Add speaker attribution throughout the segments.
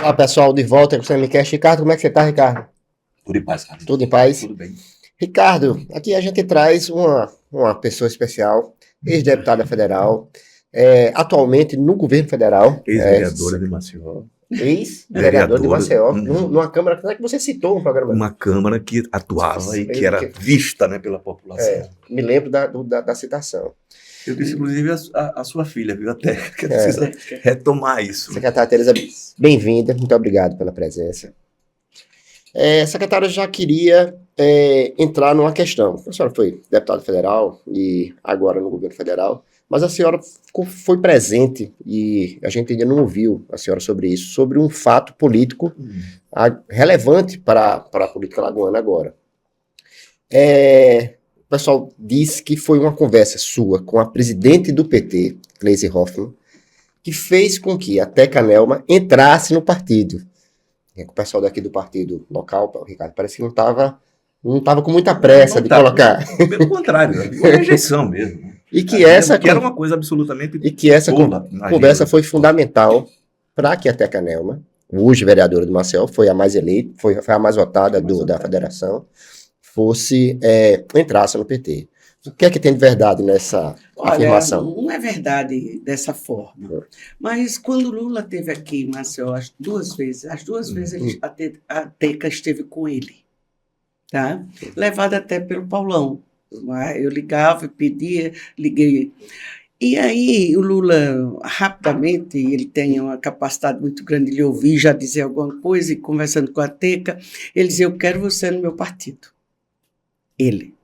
Speaker 1: Olá, pessoal, de volta com o Semicast. Ricardo, como é que você está, Ricardo?
Speaker 2: Tudo em paz, Carlos.
Speaker 1: Tudo em paz?
Speaker 2: Tudo bem.
Speaker 1: Ricardo, aqui a gente traz uma pessoa especial, ex-deputada federal, atualmente no governo federal.
Speaker 2: Ex-vereadora de Maceió.
Speaker 1: Ex-vereador de Maceió,
Speaker 2: Uhum.
Speaker 1: numa Câmara que você citou um programa.
Speaker 2: Uma Câmara que atuava e que era vista, né, pela população.
Speaker 1: Me lembro da citação.
Speaker 2: Eu disse, inclusive, a sua filha, viu? Até que precisa retomar isso.
Speaker 1: Secretária Tereza, bem-vinda, muito obrigado pela presença. Secretária, já queria entrar numa questão. A senhora foi deputada federal e agora no governo federal, mas a senhora foi presente e a gente ainda não ouviu a senhora sobre isso, sobre um fato político relevante para a política alagoana agora. O pessoal disse que foi uma conversa sua com a presidente do PT, Gleisi Hoffmann, que fez com que a Teca Nelma entrasse no partido. O pessoal daqui do partido local, Ricardo, parece que não estava com muita pressa de colocar.
Speaker 2: Pelo contrário, foi rejeição mesmo.
Speaker 1: E que essa
Speaker 2: era uma coisa absolutamente
Speaker 1: e que essa conversa foi fundamental para que a Teca Nelma, hoje vereadora do Maceió, foi a mais eleita, foi a mais votada da federação, entrasse no PT. O que é que tem de verdade nessa afirmação?
Speaker 3: Não é verdade dessa forma. Mas quando Lula esteve aqui em Maceió as duas vezes a Teca esteve com ele, tá? Levada até pelo Paulão. Eu ligava, pedia, liguei. E aí o Lula, rapidamente, ele tem uma capacidade muito grande de lhe ouvir, já dizer alguma coisa, e conversando com a Teca, ele dizia, eu quero você no meu partido. Ele.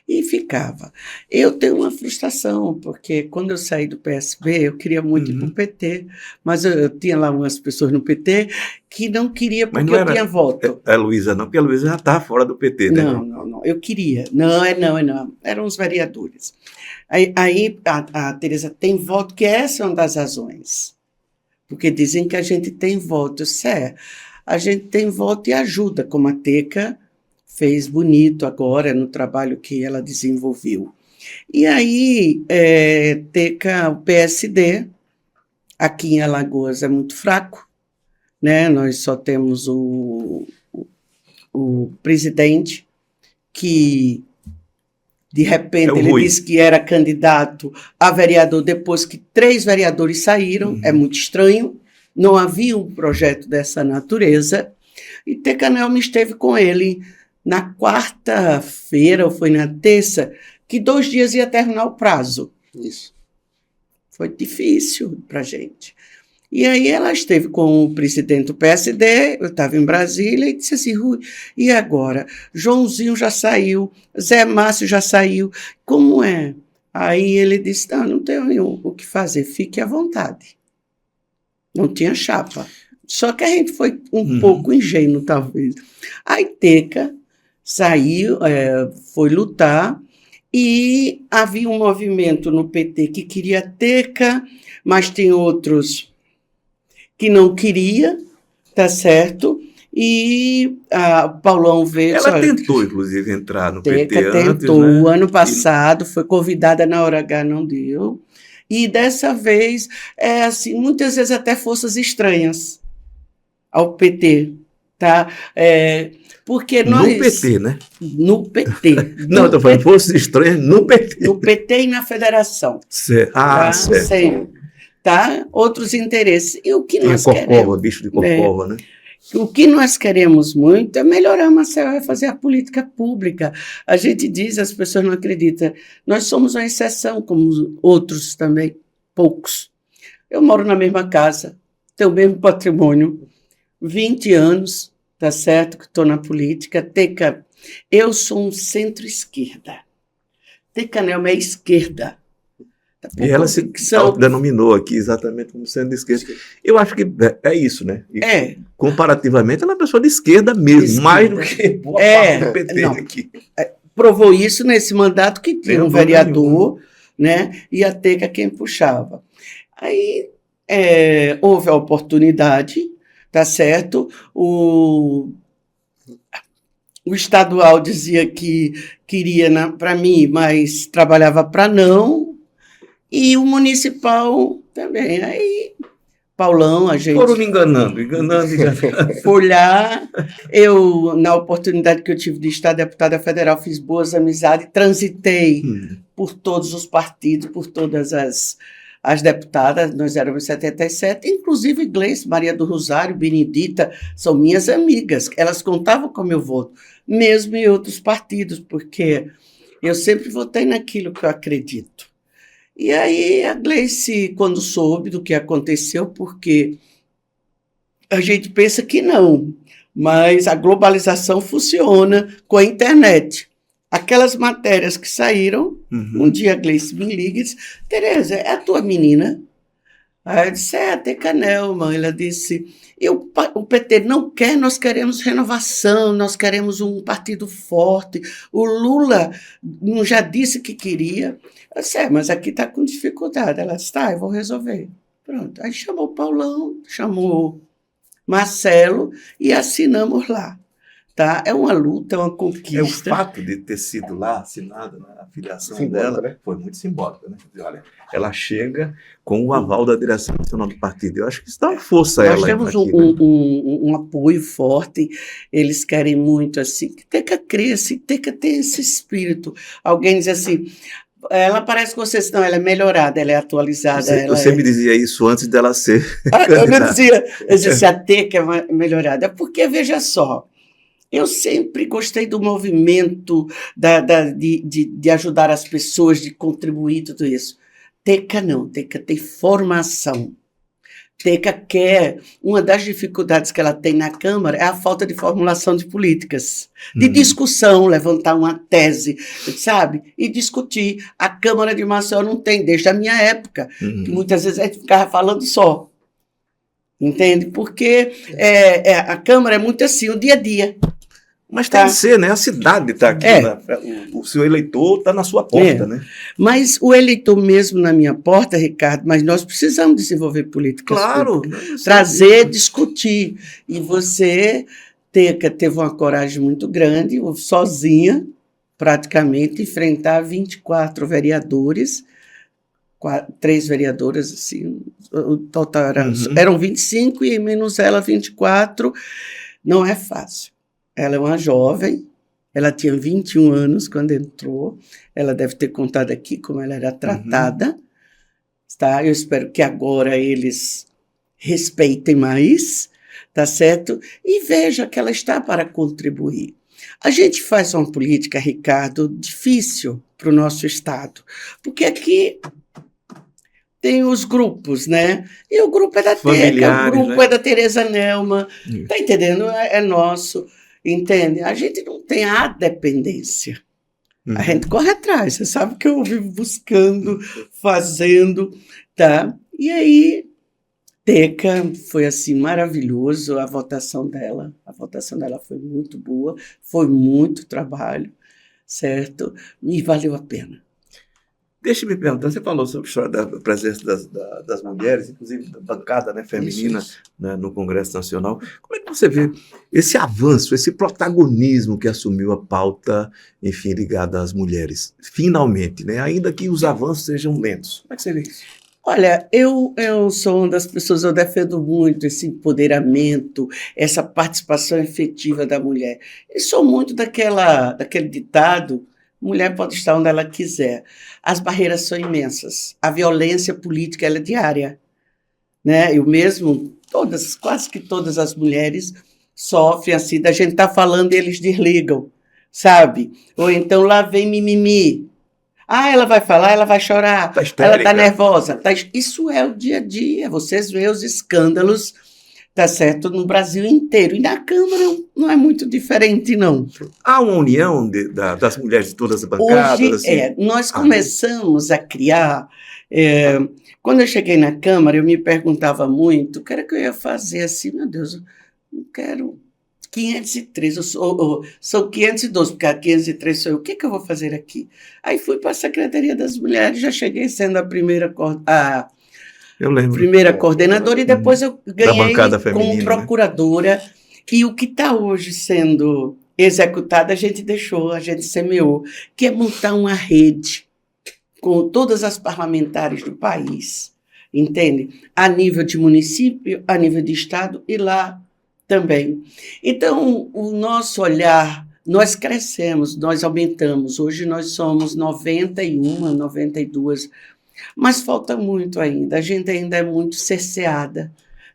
Speaker 3: E ficava. Eu tenho uma frustração, porque quando eu saí do PSB, eu queria muito ir para o PT, mas eu tinha lá umas pessoas no PT que não queria porque eu tinha voto.
Speaker 2: A Luísa não, porque a Luísa já estava fora do PT, né?
Speaker 3: Não, eu queria. Não. Eram os vereadores. Aí a Tereza tem voto, que essa é uma das razões. Porque dizem que a gente tem voto. A gente tem voto e ajuda, como a Teca fez bonito agora no trabalho que ela desenvolveu. E aí, Teca, o PSD, aqui em Alagoas é muito fraco, né? Nós só temos o presidente, que de repente ele disse que era candidato a vereador depois que 3 vereadores saíram, é muito estranho, não havia um projeto dessa natureza, e Teca Nelma esteve com ele na quarta-feira, ou foi na terça, que 2 dias ia terminar o prazo.
Speaker 1: Isso.
Speaker 3: Foi difícil para a gente. E aí ela esteve com o presidente do PSD, eu estava em Brasília, e disse assim, Rui, e agora? Joãozinho já saiu, Zé Márcio já saiu, como é? Aí ele disse, não tenho o que fazer, fique à vontade. Não tinha chapa. Só que a gente foi um pouco ingênuo, talvez. Aí Teca saiu, foi lutar, e havia um movimento no PT que queria Teca, mas tem outros que não queria, tá certo? E a Paulão veio...
Speaker 2: Ela tentou, inclusive, entrar no PT
Speaker 3: Teca
Speaker 2: antes,
Speaker 3: tentou,
Speaker 2: né?
Speaker 3: ano passado, foi convidada na hora H, não deu. E dessa vez, assim, muitas vezes até forças estranhas ao PT, tá? Porque nós...
Speaker 2: No PT, né?
Speaker 3: No PT.
Speaker 2: Não, estou falando forças estranhas no PT.
Speaker 3: No PT e na federação.
Speaker 2: Certo.
Speaker 3: Certo. Sempre, tá? Outros interesses. E o que nós queremos...
Speaker 2: bicho de Corcova, né?
Speaker 3: O que nós queremos muito é melhorar Maceió, é fazer a política pública. A gente diz, as pessoas não acreditam. Nós somos uma exceção, como outros também, poucos. Eu moro na mesma casa, tenho o mesmo patrimônio, 20 anos, tá certo, que estou na política. Teca, eu sou um centro-esquerda. Teca Nelma é esquerda.
Speaker 2: E ela se autodenominou aqui exatamente como sendo de esquerda. Eu acho que é isso, né? E, comparativamente, ela é uma pessoa de esquerda mesmo, mais do que boa parte do PT aqui.
Speaker 3: Provou isso nesse mandato que tinha um vereador, né? E a Teca quem puxava. Aí houve a oportunidade, tá certo? O estadual dizia que queria para mim, mas trabalhava para não. E o municipal também. Aí Paulão, a gente...
Speaker 2: Foram me enganando.
Speaker 3: Fui lá, eu, na oportunidade que eu tive de estar deputada federal, fiz boas amizades, transitei por todos os partidos, por todas as deputadas, nós éramos 77, inclusive Gleice, Maria do Rosário, Benedita, são minhas amigas, elas contavam com o meu voto, mesmo em outros partidos, porque eu sempre votei naquilo que eu acredito. E aí a Gleice, quando soube do que aconteceu, porque a gente pensa que não, mas a globalização funciona com a internet. Aquelas matérias que saíram, um dia a Gleice me liga e disse, Tereza, é a tua menina? Aí eu disse, a Teca Nelma. Ela disse, o PT não quer, nós queremos renovação, nós queremos um partido forte. O Lula não já disse que queria. Eu disse, mas aqui está com dificuldade. Ela disse, eu vou resolver. Pronto. Aí chamou o Paulão, chamou Marcelo e assinamos lá. Tá? É uma luta, é uma conquista.
Speaker 2: O fato de ter sido lá assinado, a filiação simbólica, dela, né? Foi muito simbólica. Né? Olha, ela chega com o aval da direção nacional do partido. Eu acho que isso dá uma força a ela.
Speaker 3: Nós temos um apoio forte. Eles querem muito assim, que tem que crescer, tem que ter esse espírito. Alguém diz assim, ela parece com vocês, não, ela é melhorada, ela é atualizada.
Speaker 2: Você me dizia isso antes dela ser.
Speaker 3: Eu não dizia, a Teca é melhorada. Porque, veja só, eu sempre gostei do movimento de ajudar as pessoas, de contribuir, tudo isso. Teca não, Teca tem formação. Teca quer, uma das dificuldades que ela tem na Câmara é a falta de formulação de políticas, de discussão, levantar uma tese, sabe? E discutir. A Câmara de Maceió não tem, desde a minha época, que muitas vezes a gente ficava falando só. Entende? Porque a Câmara é muito assim, o dia a dia.
Speaker 2: Mas tem que ser, né? A cidade está aqui, o seu eleitor está na sua porta, né?
Speaker 3: Mas o eleitor mesmo na minha porta, Ricardo, mas nós precisamos desenvolver políticas públicas, trazer, discutir. E você teve uma coragem muito grande, sozinha, praticamente, enfrentar 24 vereadores, 3 vereadoras, assim, o total eram 25 e menos ela 24, não é fácil. Ela é uma jovem, ela tinha 21 anos quando entrou, ela deve ter contado aqui como ela era tratada, tá? Eu espero que agora eles respeitem mais, tá certo? E veja que ela está para contribuir. A gente faz uma política, Ricardo, difícil para o nosso Estado, porque aqui tem os grupos, né? E o grupo é da Teca, o grupo é da Tereza Nelma, tá entendendo? É nosso. Entende? A gente não tem a dependência. A gente corre atrás. Você sabe que eu vivo buscando, fazendo, tá? E aí, Teca foi assim maravilhoso a votação dela. A votação dela foi muito boa, foi muito trabalho, certo? E valeu a pena.
Speaker 2: Deixa eu me perguntar, você falou sobre a história da presença das mulheres, inclusive da bancada, né, feminina, né, no Congresso Nacional. Como é que você vê esse avanço, esse protagonismo que assumiu a pauta, enfim, ligada às mulheres? Finalmente, né, ainda que os avanços sejam lentos. Como é que você vê isso?
Speaker 3: Olha, eu sou uma das pessoas, eu defendo muito esse empoderamento, essa participação efetiva da mulher. E sou muito daquele ditado, mulher pode estar onde ela quiser. As barreiras são imensas. A violência política ela é diária. Né? Eu mesmo, quase que todas as mulheres sofrem assim, da gente está falando e eles desligam, sabe? Ou então lá vem mimimi. Ela vai falar, ela vai chorar, ela está nervosa. Isso é o dia a dia. Vocês veem os escândalos, tá certo, no Brasil inteiro. E na Câmara não é muito diferente, não.
Speaker 2: Há uma união das mulheres de todas as bancadas?
Speaker 3: Hoje, nós começamos a criar... quando eu cheguei na Câmara, eu me perguntava muito, o que era que eu ia fazer assim? Meu Deus, eu não quero 503, eu sou 512, porque a 503 sou eu. O que eu vou fazer aqui? Aí fui para a Secretaria das Mulheres, já cheguei sendo a primeira coordenadora, e depois eu ganhei como procuradora, né? E o que está hoje sendo executado, a gente semeou, que é montar uma rede com todas as parlamentares do país, entende? A nível de município, a nível de estado e lá também. Então, o nosso olhar, nós crescemos, nós aumentamos. Hoje nós somos 91, 92, mas falta muito ainda. A gente ainda é muito cerceada.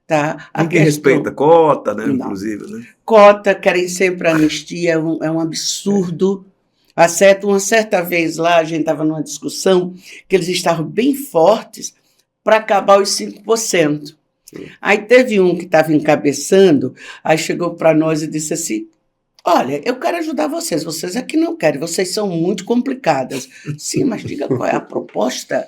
Speaker 3: Tá?
Speaker 2: Ninguém respeita cota, né? Inclusive, né?
Speaker 3: Cota, querem sempre anistia, é um absurdo. Uma certa vez lá, a gente estava numa discussão que eles estavam bem fortes para acabar os 5%. Aí teve um que estava encabeçando, aí chegou para nós e disse assim, olha, eu quero ajudar vocês aqui não querem, vocês são muito complicadas. Sim, mas diga qual é a proposta.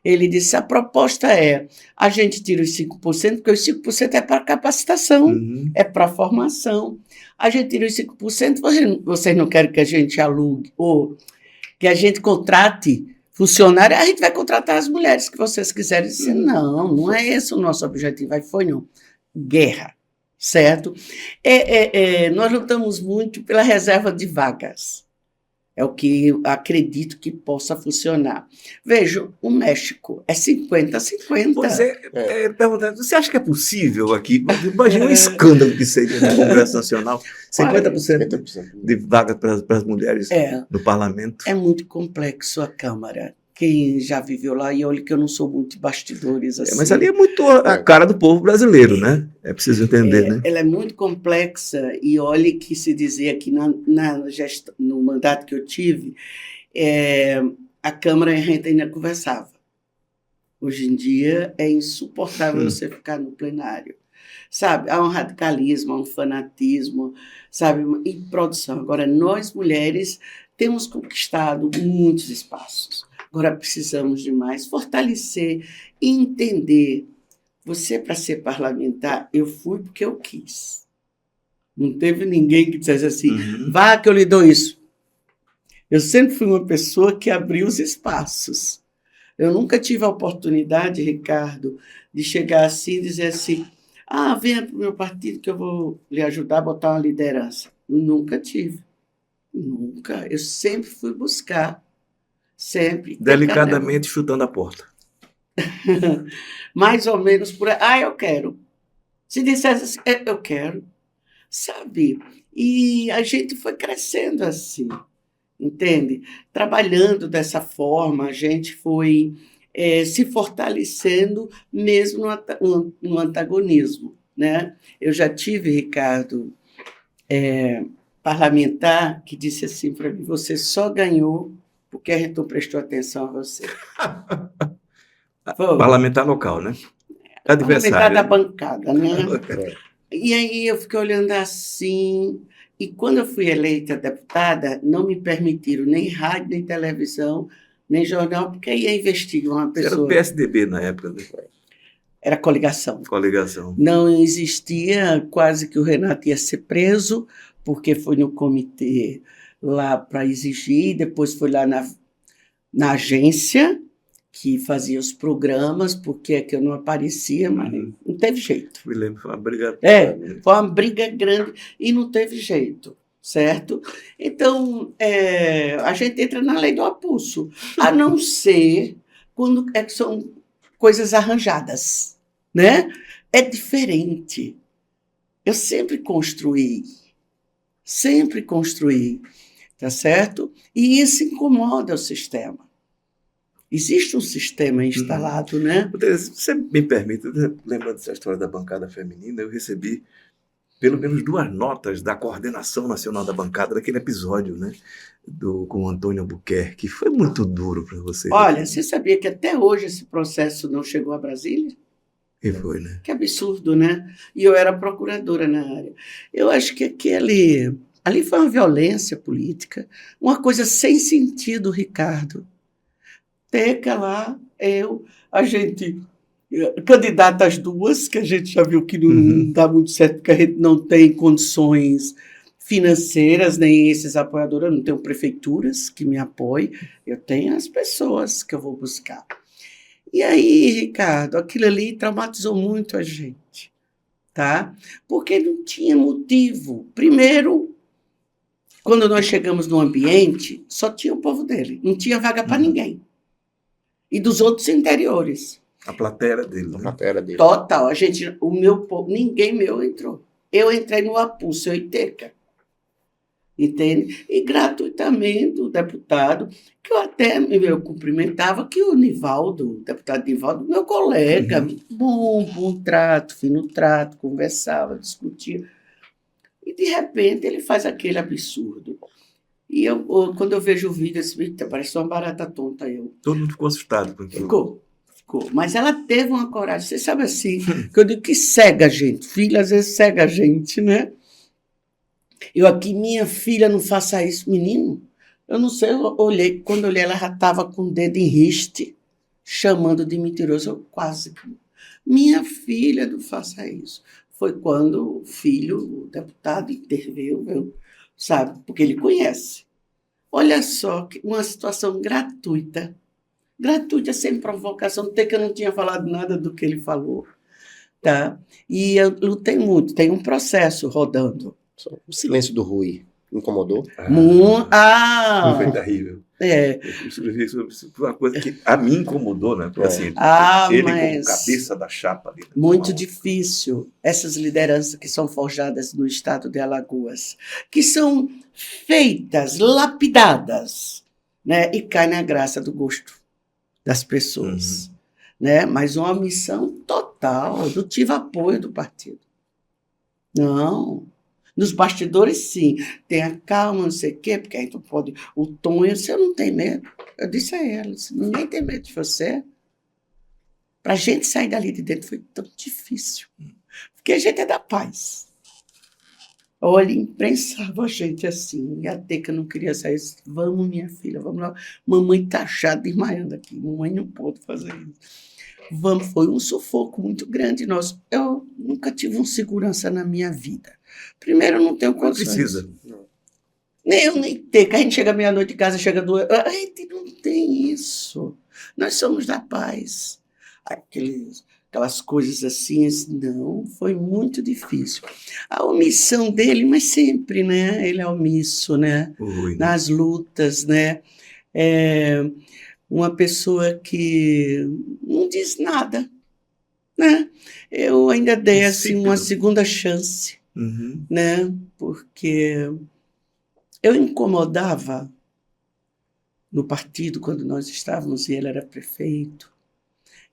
Speaker 3: Ele disse, a proposta é, a gente tira os 5%, porque os 5% é para capacitação, é para formação. A gente tira os 5%, vocês não querem que a gente alugue, ou que a gente contrate funcionário, a gente vai contratar as mulheres que vocês quiserem. Disse, não é esse o nosso objetivo. Aí foi, não. Guerra, certo? Nós lutamos muito pela reserva de vagas. É o que eu acredito que possa funcionar. Veja, o México é 50-50.
Speaker 2: Pois perguntando, você acha que é possível aqui? Imagina um escândalo que seria no Congresso Nacional. 50% de vaga para as mulheres no parlamento.
Speaker 3: É muito complexo a Câmara. Quem já viveu lá, e olha que eu não sou muito de bastidores. Assim.
Speaker 2: Mas ali é muito a cara do povo brasileiro, né? É preciso entender, né?
Speaker 3: Ela é muito complexa, e olha que se dizia que no mandato que eu tive, a Câmara a gente ainda conversava. Hoje em dia é insuportável você ficar no plenário. Sabe? Há um radicalismo, há um fanatismo, sabe? E produção. Agora, nós mulheres temos conquistado muitos espaços. Agora precisamos de mais fortalecer e entender. Você, para ser parlamentar, eu fui porque eu quis. Não teve ninguém que dissesse assim, vá que eu lhe dou isso. Eu sempre fui uma pessoa que abriu os espaços. Eu nunca tive a oportunidade, Ricardo, de chegar assim e dizer assim, venha para o meu partido que eu vou lhe ajudar a botar uma liderança. Nunca tive. Nunca. Eu sempre fui buscar. Sempre.
Speaker 2: Delicadamente chutando a porta.
Speaker 3: Mais ou menos por aí. Eu quero. Se dissesse assim, eu quero. Sabe? E a gente foi crescendo assim. Entende? Trabalhando dessa forma, a gente foi se fortalecendo mesmo no antagonismo. Né? Eu já tive, Ricardo, parlamentar que disse assim para mim, você só ganhou porque a gente não prestou atenção a você.
Speaker 2: Parlamentar local, né?
Speaker 3: Parlamentar da bancada, né? E aí eu fiquei olhando assim, e quando eu fui eleita deputada, não me permitiram nem rádio, nem televisão, nem jornal, porque ia investigar uma pessoa.
Speaker 2: Era o PSDB na época, né?
Speaker 3: Era coligação.
Speaker 2: Coligação.
Speaker 3: Não existia, quase que o Renato ia ser preso, porque foi no comitê lá para exigir, depois foi lá na agência, que fazia os programas, porque é que eu não aparecia, mas não teve jeito.
Speaker 2: Me lembro, foi uma briga.
Speaker 3: Foi uma briga grande e não teve jeito, certo? Então, a gente entra na lei do avulso, a não ser quando que são coisas arranjadas, né? É diferente. Eu sempre construí, tá certo? E isso incomoda o sistema. Existe um sistema instalado, né?
Speaker 2: Você me permite, lembrando dessa história da bancada feminina, eu recebi pelo menos 2 notas da coordenação nacional da bancada daquele episódio, né? Com o Antônio Albuquerque. Foi muito duro para você.
Speaker 3: Olha, você sabia que até hoje esse processo não chegou a Brasília?
Speaker 2: E foi, né?
Speaker 3: Que absurdo, né? E eu era procuradora na área. Eu acho que ali foi uma violência política, uma coisa sem sentido, Ricardo. Teca lá, a gente, candidata às 2, que a gente já viu que não dá muito certo, porque a gente não tem condições financeiras, nem esses apoiadores, eu não tenho prefeituras que me apoiem, eu tenho as pessoas que eu vou buscar. E aí, Ricardo, aquilo ali traumatizou muito a gente, tá? Porque não tinha motivo. Primeiro, quando nós chegamos no ambiente, só tinha o povo dele, não tinha vaga para ninguém. E dos outros interiores.
Speaker 2: A plateia dele.
Speaker 1: A plateia dele.
Speaker 3: Total. O meu povo, ninguém meu entrou. Eu entrei no Apulso, eu e Teca. Entende? E gratuitamente o deputado, que eu até eu cumprimentava, que o Nivaldo, o deputado Nivaldo, meu colega, bom trato, fino trato, conversava, discutia. E, de repente, ele faz aquele absurdo. E quando eu vejo o vídeo, esse vídeo parece uma barata tonta.
Speaker 2: Todo mundo ficou assustado com aquilo.
Speaker 3: Ficou. Mas ela teve uma coragem. Você sabe assim, que eu digo que cega a gente. Filha, às vezes, cega a gente, né? Eu aqui, minha filha, não faça isso. Menino, eu não sei, quando eu olhei, ela já estava com o dedo em riste, chamando de mentiroso. Eu quase... Minha filha, não faça isso. Foi quando o filho, o deputado, interveio, sabe? Porque ele conhece. Olha só, uma situação gratuita, sem provocação, até que eu não tinha falado nada do que ele falou. Tá? E eu lutei muito, tem um processo rodando.
Speaker 1: O silêncio do Rui incomodou?
Speaker 2: Foi terrível. Foi uma coisa que a mim incomodou, né? Porque, assim, ele como cabeça da chapa ali.
Speaker 3: Muito difícil. Essas lideranças que são forjadas no estado de Alagoas, que são feitas, lapidadas, né? E cai na graça do gosto das pessoas. Né? Mas uma missão total. Eu não tive apoio do partido. Não. Nos bastidores, sim. Tenha calma, não sei o quê, porque aí tu pode... O tom, eu não tenho medo. Eu disse a ela, ninguém tem medo de você. Para a gente sair dali de dentro foi tão difícil. Porque a gente é da paz. Olha, imprensava a gente assim. E a Teca não queria sair. Disse, vamos, minha filha, vamos lá. Mamãe tá chata, desmaiando aqui. Mamãe não pode fazer isso. Vamos, foi um sufoco muito grande. Eu nunca tive um segurança na minha vida. Primeiro, eu não tenho condições.
Speaker 2: Não precisa.
Speaker 3: Nem eu, nem Teca. A gente chega meia-noite em casa, chega 2 horas. A gente não tem isso. Nós somos da paz. Aquelas coisas assim, não, foi muito difícil. A omissão dele, mas sempre, né? Ele é omisso, né? Nas lutas, né? Uma pessoa que não diz nada, né? Eu ainda dei assim uma segunda chance, né? Porque eu incomodava no partido quando nós estávamos e ele era prefeito,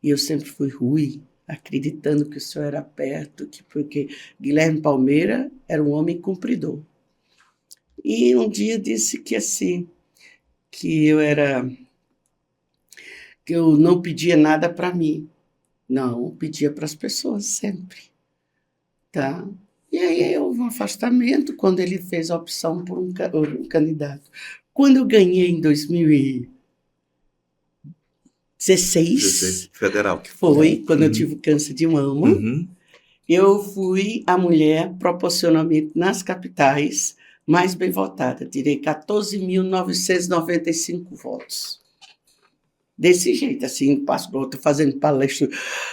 Speaker 3: e eu sempre fui Rui, acreditando que o senhor era perto, porque Guilherme Palmeira era um homem cumpridor. E um dia disse que assim, que eu não pedia nada para mim. Não, pedia para as pessoas sempre. Tá? E aí houve um afastamento quando ele fez a opção por um candidato. Quando eu ganhei em 2016,
Speaker 2: federal.
Speaker 3: Que foi quando eu tive câncer de mama, eu fui a mulher proporcionalmente nas capitais mais bem votada. Tirei 14.995 votos. Desse jeito, assim, passo para outra, fazendo palestra,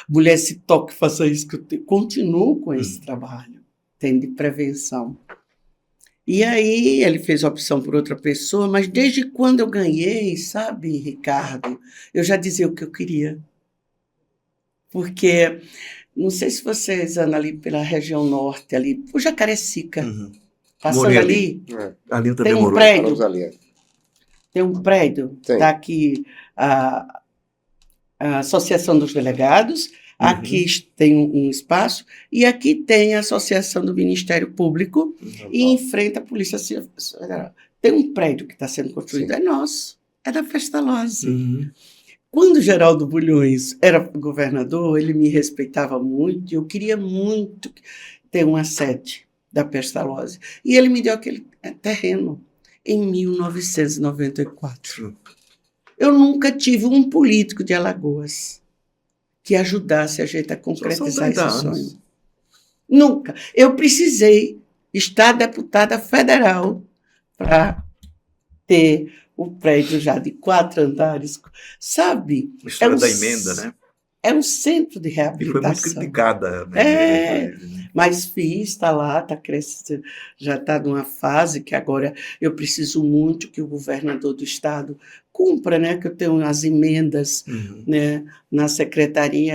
Speaker 3: mulher se toque, faça isso, que eu continuo com esse trabalho, tem de prevenção. E aí ele fez a opção por outra pessoa, mas desde quando eu ganhei, sabe, Ricardo, eu já dizia o que eu queria. Porque, não sei se vocês andam ali pela região norte, ali, por Jacarecica, passando ali,
Speaker 2: ali
Speaker 3: tem um prédio. Tem um prédio, está aqui a Associação dos Delegados, aqui tem um espaço, e aqui tem a Associação do Ministério Público, e em frente à Polícia Federal. Tem um prédio que está sendo construído, é nosso, é da Pestalozzi. Quando Geraldo Bulhões era governador, ele me respeitava muito, e eu queria muito ter uma sede da Pestalozzi. E ele me deu aquele terreno em 1994. Eu nunca tive um político de Alagoas que ajudasse a gente a concretizar esse sonho. Nunca. Eu precisei estar deputada federal para ter o prédio já de 4 andares. Sabe?
Speaker 2: A história da emenda, né?
Speaker 3: É um centro de reabilitação.
Speaker 2: E foi muito criticada. Né?
Speaker 3: Mas fiz, está lá, está crescendo, já está numa fase que agora eu preciso muito que o governador do estado cumpra, né? Que eu tenho as emendas, né? Na secretaria,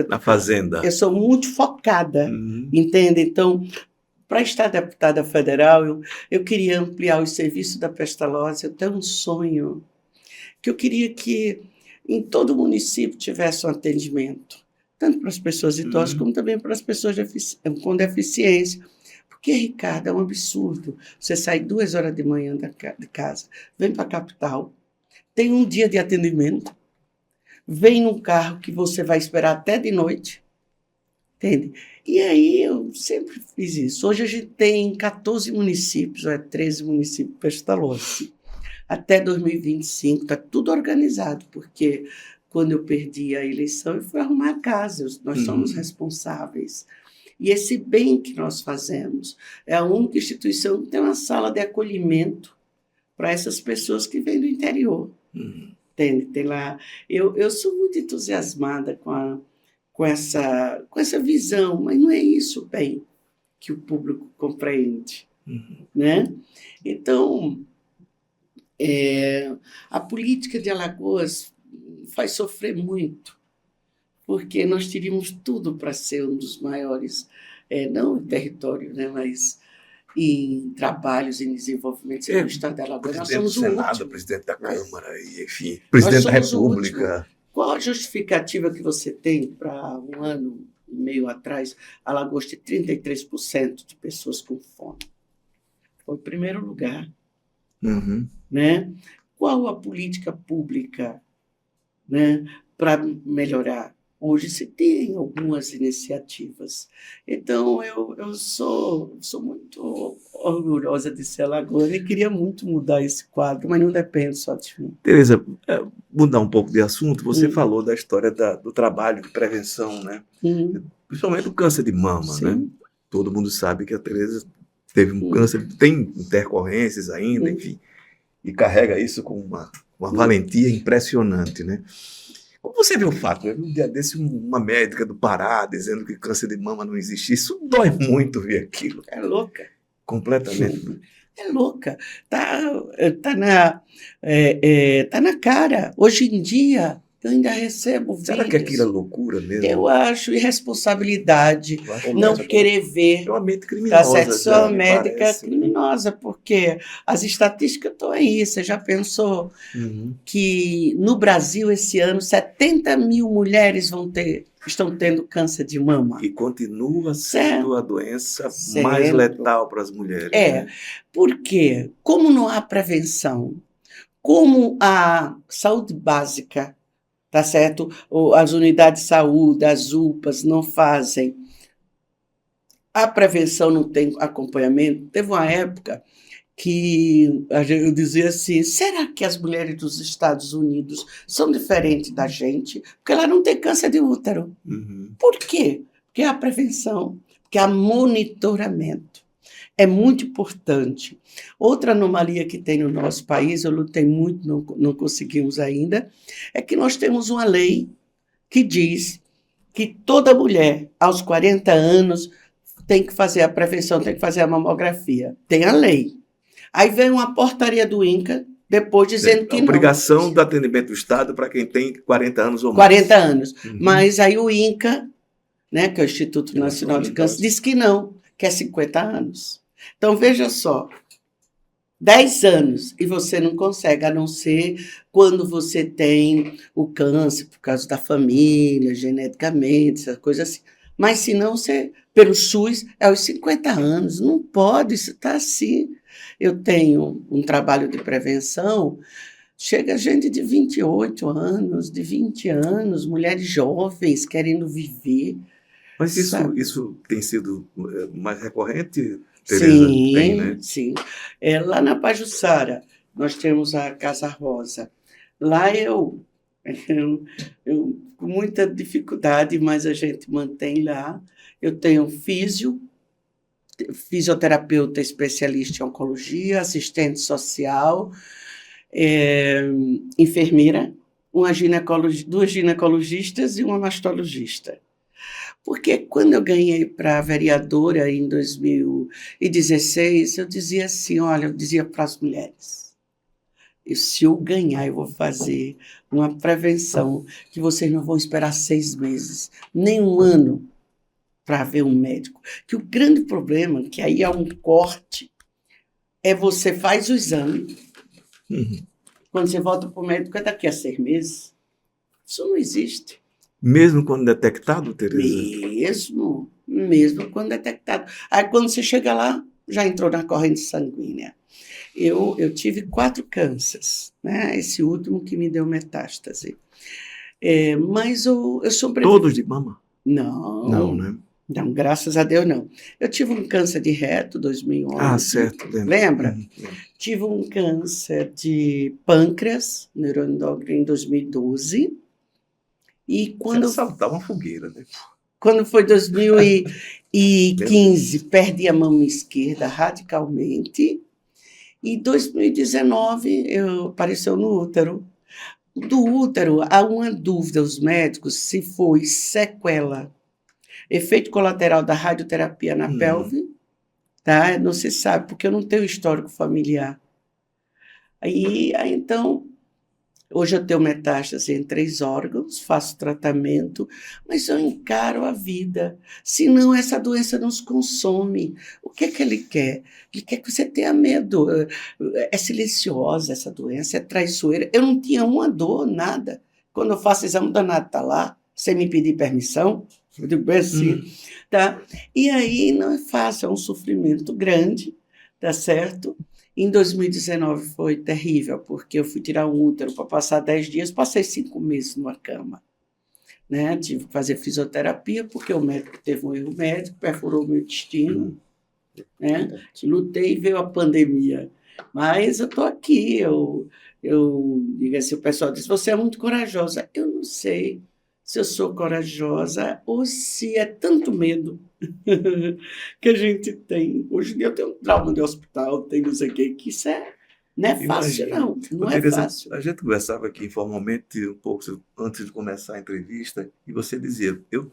Speaker 2: na Fazenda.
Speaker 3: Eu sou muito focada, entende? Então, para estar deputada federal, eu queria ampliar os serviços da Pestalozzi. Eu tenho um sonho que eu queria que em todo município tivesse um atendimento, tanto para as pessoas idosas como também para as pessoas com deficiência. Porque, Ricardo, é um absurdo. Você sai 2 horas de manhã de casa, vem para a capital, tem um dia de atendimento, vem num carro que você vai esperar até de noite, entende? E aí eu sempre fiz isso. Hoje a gente tem 14 municípios, ou 13 municípios Pestalozzi. Até 2025 está tudo organizado, porque quando eu perdi a eleição, eu fui arrumar a casa, nós somos responsáveis. E esse bem que nós fazemos é a única instituição que tem uma sala de acolhimento para essas pessoas que vêm do interior. Tem lá. Eu sou muito entusiasmada com essa visão, mas não é isso o bem que o público compreende. Né? Então, a política de Alagoas faz sofrer muito, porque nós teríamos tudo para ser um dos maiores, não em território, né, mas em trabalhos, em desenvolvimento do Estado de Alagoas.
Speaker 2: Nós somos o Senado, presidente da Câmara, e, enfim, presidente da República.
Speaker 3: Qual a justificativa que você tem para 1 ano e meio atrás, Alagoas ter 33% de pessoas com fome? Foi o primeiro lugar. Né? Qual a política pública, né, para melhorar? Hoje se tem algumas iniciativas. Então, eu sou muito orgulhosa de ser alagoana e queria muito mudar esse quadro, mas não depende só de mim.
Speaker 2: Tereza, mudar um pouco de assunto, você falou da história do trabalho de prevenção, né? Principalmente do câncer de mama, né? Todo mundo sabe que a Tereza teve um câncer, tem intercorrências ainda, enfim, e carrega isso com uma valentia impressionante, né? Como você viu o fato? Um dia desse, uma médica do Pará dizendo que câncer de mama não existia. Isso dói muito ver aquilo.
Speaker 3: É louca.
Speaker 2: Completamente.
Speaker 3: É louca. Tá na cara. Hoje em dia, eu ainda recebo vídeos.
Speaker 2: Será que aquilo é loucura mesmo?
Speaker 3: Eu acho irresponsabilidade não querer ver.
Speaker 2: É uma mente criminosa.
Speaker 3: Sou uma médica criminosa, porque as estatísticas estão aí. Você já pensou que no Brasil, esse ano, 70 mil mulheres estão tendo câncer de mama?
Speaker 2: E continua sendo a doença mais letal para as mulheres. Né?
Speaker 3: Porque, como não há prevenção, como a saúde básica, tá certo? As unidades de saúde, as UPAs não fazem. A prevenção não tem acompanhamento. Teve uma época que eu dizia assim, será que as mulheres dos Estados Unidos são diferentes da gente? Porque ela não tem câncer de útero. Por quê? Porque a prevenção, porque há monitoramento. É muito importante. Outra anomalia que tem no nosso país, eu lutei muito, não conseguimos ainda, é que nós temos uma lei que diz que toda mulher, aos 40 anos, tem que fazer a prevenção, tem que fazer a mamografia. Tem a lei. Aí vem uma portaria do INCA, depois dizendo que não.
Speaker 2: Obrigação do atendimento do Estado para quem tem 40 anos ou mais.
Speaker 3: 40 anos. Mas aí o INCA, né, que é o Instituto Nacional de Câncer, diz que não, que é 50 anos. Então, veja só, 10 anos e você não consegue, a não ser quando você tem o câncer por causa da família, geneticamente, essa coisa assim. Mas se não, você, pelo SUS, é aos 50 anos. Não pode, isso está assim. Eu tenho um trabalho de prevenção, chega gente de 28 anos, de 20 anos, mulheres jovens querendo viver.
Speaker 2: Mas isso tem sido mais recorrente? Tereza, tem, né?
Speaker 3: Sim. Lá na Pajuçara, nós temos a Casa Rosa. Lá eu com muita dificuldade, mas a gente mantém lá. Eu tenho fisioterapeuta especialista em oncologia, assistente social, enfermeira, duas ginecologistas e uma mastologista. Porque quando eu ganhei para vereadora em 2016, eu dizia assim, olha, eu dizia para as mulheres, se eu ganhar, eu vou fazer uma prevenção que vocês não vão esperar 6 meses, nem 1 ano para ver um médico. Que o grande problema, que aí é um corte, é você faz o exame, quando você volta para o médico é daqui a 6 meses. Isso não existe.
Speaker 2: Mesmo quando detectado, Tereza?
Speaker 3: Mesmo quando detectado. Aí quando você chega lá, já entrou na corrente sanguínea. Eu tive 4 cânceres, né? Esse último que me deu metástase. Mas eu sobrevivi.
Speaker 2: Todos de mama?
Speaker 3: Não.
Speaker 2: Não, né?
Speaker 3: Não, graças a Deus não. Eu tive um câncer de reto em 2011.
Speaker 2: Ah, certo.
Speaker 3: Lembra? Tive um câncer de pâncreas, neuroendócrino, em 2012. E quando...
Speaker 2: Você saltava uma fogueira, né?
Speaker 3: Quando foi 2015, perdi a mão esquerda radicalmente. E 2019, apareceu no útero. Do útero, há uma dúvida, os médicos, se foi sequela, efeito colateral da radioterapia na pelve, tá? Não se sabe, porque eu não tenho histórico familiar. Aí então, hoje eu tenho metástase em 3 órgãos, faço tratamento, mas eu encaro a vida. Senão, essa doença nos consome. O que é que ele quer? Ele quer que você tenha medo. É silenciosa essa doença, é traiçoeira. Eu não tinha uma dor, nada. Quando eu faço exame, o danado está lá, sem me pedir permissão. Eu digo bem assim, tá? E aí não é fácil, é um sofrimento grande, tá certo? Em 2019 foi terrível, porque eu fui tirar um útero para passar 10 dias, passei 5 meses numa cama. Né? Tive que fazer fisioterapia, porque o médico teve um erro médico, perfurou o meu intestino. Né? Lutei e veio a pandemia. Mas eu estou aqui, eu digo assim, o pessoal diz, você é muito corajosa. Eu não sei se eu sou corajosa ou se é tanto medo que a gente tem. Hoje em dia eu tenho um trauma de hospital, tenho não sei o que isso não é fácil, não. Não é fácil.
Speaker 2: A gente conversava aqui informalmente um pouco antes de começar a entrevista e você dizia, eu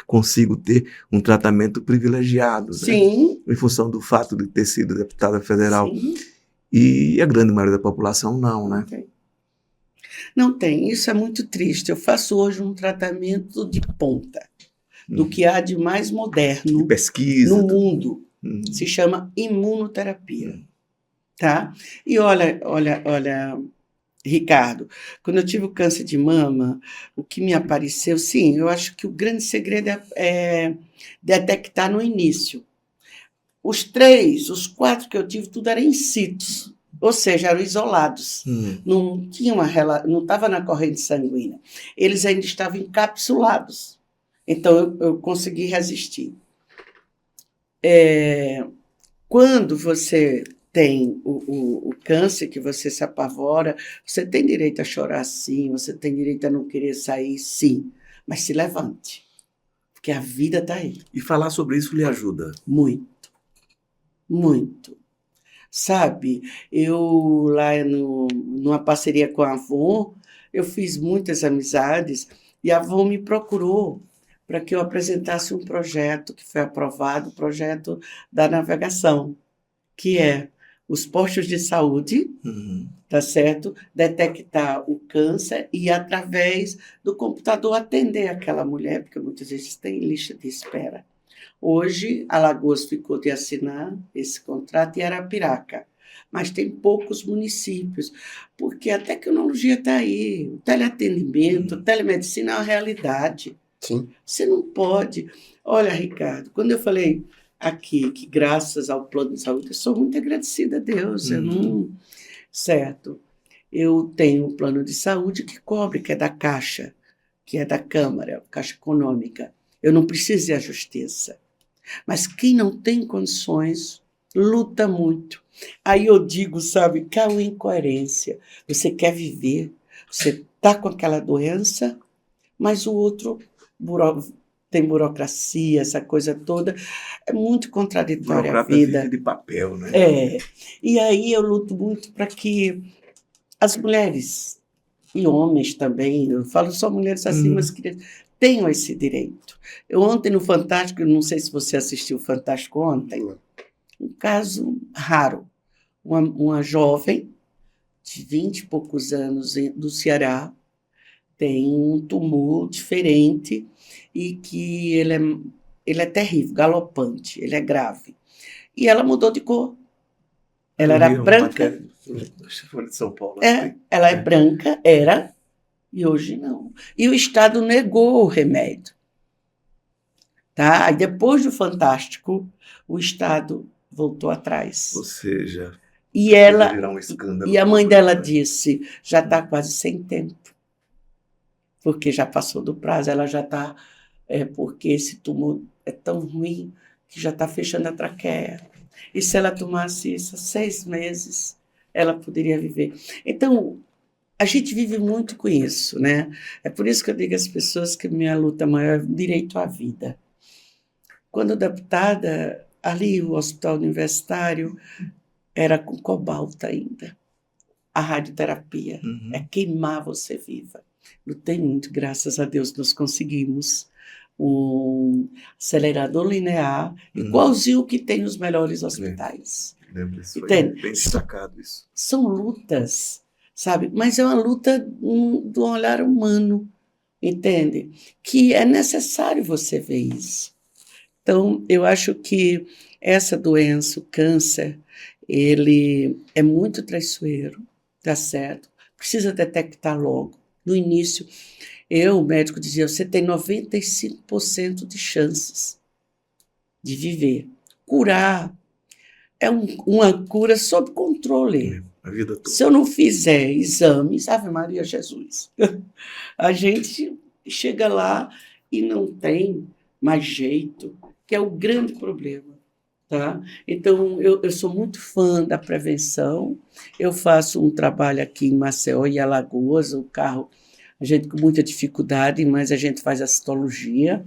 Speaker 2: consigo ter um tratamento privilegiado,
Speaker 3: Sim.
Speaker 2: Né? Em função do fato de ter sido deputada federal.
Speaker 3: Sim.
Speaker 2: E a grande maioria da população não, né?
Speaker 3: Não tem, isso é muito triste. Eu faço hoje um tratamento de ponta, do que há de mais moderno
Speaker 2: de pesquisa,
Speaker 3: no mundo. Se chama imunoterapia. Tá? E olha, Ricardo, quando eu tive o câncer de mama, o que me apareceu, sim, eu acho que o grande segredo é detectar no início. Os 4 que eu tive, tudo era in situ. Ou seja, eram isolados. Não estava na corrente sanguínea. Eles ainda estavam encapsulados. Então, eu consegui resistir. Quando você tem o câncer, que você se apavora, você tem direito a chorar, sim. Você tem direito a não querer sair, sim. Mas se levante. Porque a vida está aí.
Speaker 2: E falar sobre isso lhe ajuda?
Speaker 3: Muito. Muito. Sabe, eu lá numa parceria com a Avon, eu fiz muitas amizades e a Avon me procurou para que eu apresentasse um projeto que foi aprovado, o projeto da navegação, que é os postos de saúde, tá certo? Detectar o câncer e, através do computador, atender aquela mulher, porque muitas vezes tem lista de espera. Hoje, Alagoas ficou de assinar esse contrato e Arapiraca, mas tem poucos municípios, porque a tecnologia está aí, o teleatendimento, a telemedicina é uma realidade.
Speaker 1: Sim.
Speaker 3: Você não pode... Olha, Ricardo, quando eu falei aqui que graças ao plano de saúde, eu sou muito agradecida a Deus, certo? Eu tenho um plano de saúde que cobre, que é da Caixa, que é da Câmara, Caixa Econômica. Eu não preciso ir à justiça. Mas quem não tem condições, luta muito. Aí eu digo, sabe, que é uma incoerência. Você quer viver, você está com aquela doença, mas o outro tem burocracia, essa coisa toda. É muito contraditória a vida.
Speaker 2: De papel, né?
Speaker 3: E aí eu luto muito para que as mulheres e homens também, eu falo só mulheres assim, mas tenham esse direito. Eu ontem no Fantástico, não sei se você assistiu o Fantástico ontem, um caso raro, uma jovem de 20 e poucos anos do Ceará, tem um tumor diferente e que ele é terrível, galopante, ele é grave. E ela mudou de cor. Ela era branca.
Speaker 2: De São Paulo.
Speaker 3: Ela é branca, era, e hoje não. E o Estado negou o remédio. Tá? Aí depois do Fantástico, o Estado voltou atrás.
Speaker 2: Ou seja,
Speaker 3: e ela virar um escândalo. E a mãe dela disse, já está quase sem tempo. Porque já passou do prazo, ela já está... porque esse tumor é tão ruim que já está fechando a traqueia. E se ela tomasse isso há 6 meses, ela poderia viver. Então, a gente vive muito com isso, né? É por isso que eu digo às pessoas que minha luta maior é o direito à vida. Quando deputada, ali o hospital universitário era com cobalto ainda. A radioterapia é queimar você viva. Lutei muito, graças a Deus nós conseguimos um acelerador linear, igualzinho o que tem nos melhores hospitais.
Speaker 2: Lembro, isso foi bem destacado isso.
Speaker 3: São lutas, sabe? Mas é uma luta do olhar humano, entende? Que é necessário você ver isso. Então, eu acho que essa doença, o câncer, ele é muito traiçoeiro, tá certo? Precisa detectar logo. No início, o médico dizia, você tem 95% de chances de viver. Curar é uma cura sob controle.
Speaker 2: A vida toda.
Speaker 3: Se eu não fizer exames, Ave Maria Jesus, a gente chega lá e não tem mais jeito, que é o grande problema. Tá? Então, eu sou muito fã da prevenção. Eu faço um trabalho aqui em Maceió e Alagoas, o carro, a gente com muita dificuldade, mas a gente faz a citologia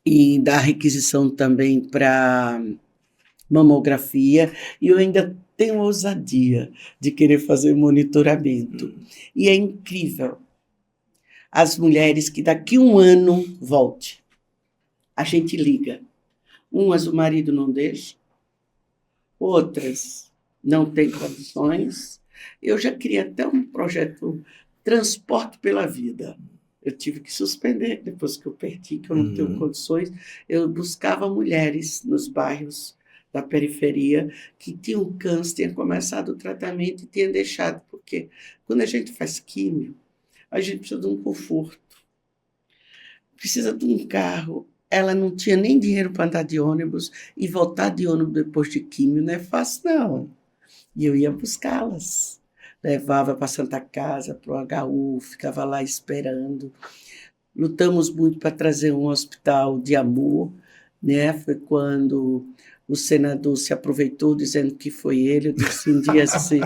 Speaker 3: e dá requisição também para mamografia, e eu ainda tenho ousadia de querer fazer monitoramento. E é incrível. As mulheres que daqui 1 ano volte, a gente liga. Umas o marido não deixa, outras não têm condições. Eu já criei até um projeto Transporte pela Vida. Eu tive que suspender depois que eu perdi, que eu não tenho condições. Eu buscava mulheres nos bairros da periferia que tinham câncer, tinham começado o tratamento e tinham deixado, porque quando a gente faz químio, a gente precisa de um conforto, precisa de um carro. Ela não tinha nem dinheiro para andar de ônibus e voltar de ônibus depois de químio não é fácil, não. E eu ia buscá-las. Levava para a Santa Casa, para o HU, ficava lá esperando. Lutamos muito para trazer um hospital de amor, né? Foi quando o senador se aproveitou dizendo que foi ele. Eu disse um dia assim...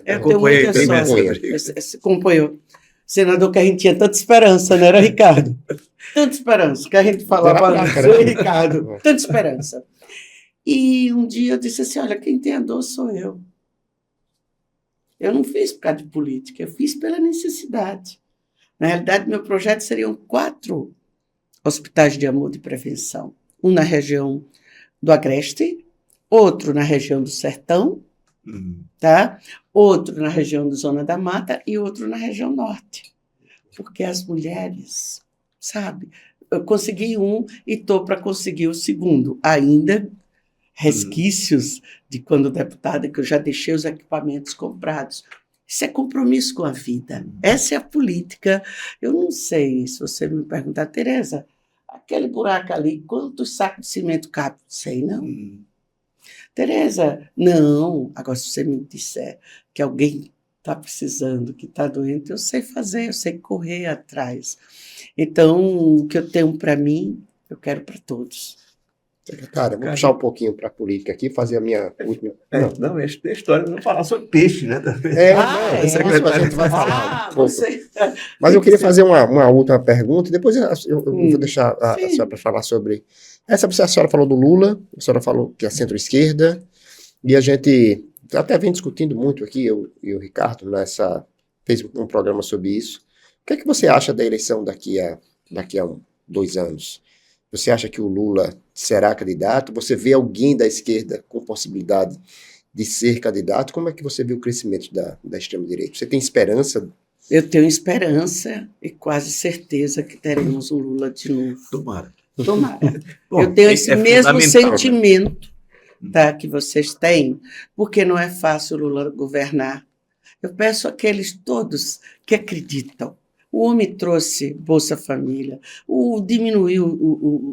Speaker 3: eu tenho muita sorte. Acompanhou. Senador, que a gente tinha tanta esperança, não era, Ricardo? Tanta esperança, que a gente falava, Ricardo, tanta esperança. E um dia eu disse assim, olha, quem tem a dor sou eu. Eu não fiz por causa de política, eu fiz pela necessidade. Na realidade, meu projeto seriam 4 hospitais de amor de prevenção. Um na região do Agreste, outro na região do Sertão, tá? Outro na região da Zona da Mata e outro na região norte. Porque as mulheres, sabe? Eu consegui um e estou para conseguir o segundo. Ainda resquícios de quando deputada, que eu já deixei os equipamentos comprados. Isso é compromisso com a vida. Essa é a política. Eu não sei, se você me perguntar, Tereza, aquele buraco ali, quantos sacos de cimento cabe? Não sei, não. Tereza, não. Agora, se você me disser que alguém está precisando, que está doente, eu sei fazer, eu sei correr atrás. Então, o que eu tenho para mim, eu quero para todos.
Speaker 1: Secretária, vou puxar um pouquinho para a política aqui, fazer a minha última...
Speaker 2: Não, a história não falar sobre peixe, né?
Speaker 1: A gente vai falar. Mas eu queria fazer uma última pergunta, e depois eu vou deixar a senhora para falar sobre... A senhora falou do Lula, a senhora falou que é centro-esquerda, e a gente até vem discutindo muito aqui, eu e o Ricardo, nessa fez um programa sobre isso. O que é que você acha da eleição daqui a 2 anos? Você acha que o Lula será candidato? Você vê alguém da esquerda com possibilidade de ser candidato? Como é que você vê o crescimento da extrema-direita? Você tem esperança?
Speaker 3: Eu tenho esperança e quase certeza que teremos um Lula de novo.
Speaker 2: Tomara.
Speaker 3: Bom, eu tenho esse mesmo sentimento, tá, que vocês têm, porque não é fácil o Lula governar. Eu peço àqueles todos que acreditam. O homem trouxe Bolsa Família, diminuiu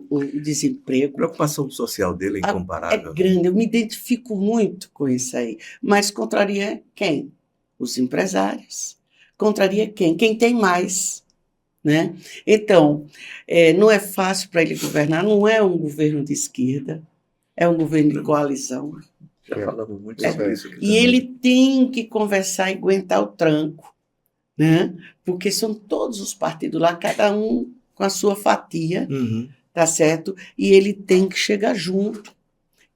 Speaker 3: o desemprego.
Speaker 2: A preocupação social dele é incomparável.
Speaker 3: É grande, eu me identifico muito com isso aí. Mas contraria quem? Os empresários. Contraria quem? Quem tem mais. Né? Então, não é fácil para ele governar, não é um governo de esquerda, é um governo de coalizão.
Speaker 2: Já falamos muito sobre isso.
Speaker 3: E ele tem que conversar e aguentar o tranco. Né? Porque são todos os partidos lá, cada um com a sua fatia, tá certo? E ele tem que chegar junto,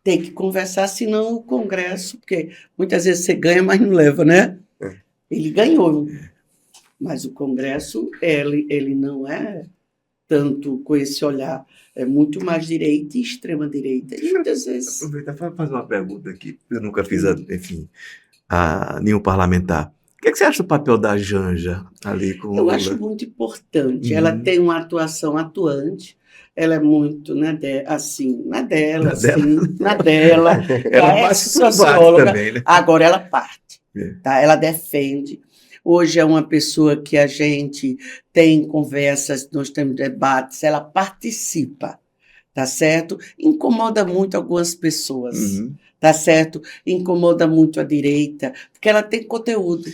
Speaker 3: tem que conversar, senão o Congresso, porque muitas vezes você ganha, mas não leva, né? Ele ganhou, mas o Congresso, ele não é tanto com esse olhar, é muito mais direita e extrema-direita. E muitas vezes...
Speaker 2: Aproveitar para fazer uma pergunta aqui, eu nunca fiz, enfim, a nenhum parlamentar. O que você acha do papel da Janja ali com o Lula?
Speaker 3: Eu acho muito importante. Ela tem uma atuação atuante, ela é muito na dela. Ela é socióloga, também, né? Agora ela parte, tá? Ela defende. Hoje é uma pessoa que a gente tem conversas, nós temos debates, ela participa, tá certo? Incomoda muito algumas pessoas. Tá certo? Incomoda muito a direita, porque ela tem conteúdo.